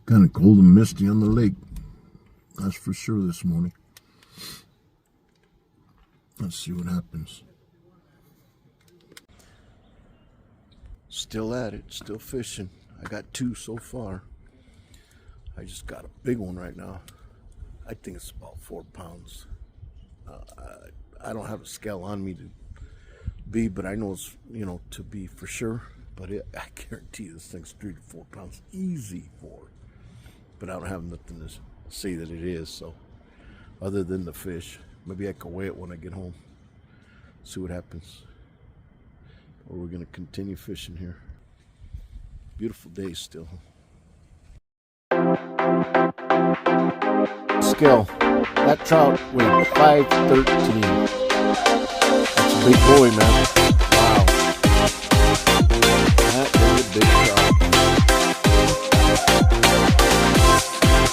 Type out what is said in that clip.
Kind of cold and misty on the lake. That's for sure this morning. Let's see what happens. Still at it, still fishing. I got 2 so far. I just got a big one right now. I think it's about 4 pounds. I don't have a scale on me to be, but I know it's, to be for sure. But I guarantee this thing's 3 to 4 pounds, easy for. But I don't have nothing to say that it is. So, other than the fish, maybe I can weigh it when I get home. See what happens. Or we're gonna continue fishing here. Beautiful day still. Scale. That trout weighed 513. That's a big boy, man. Wow.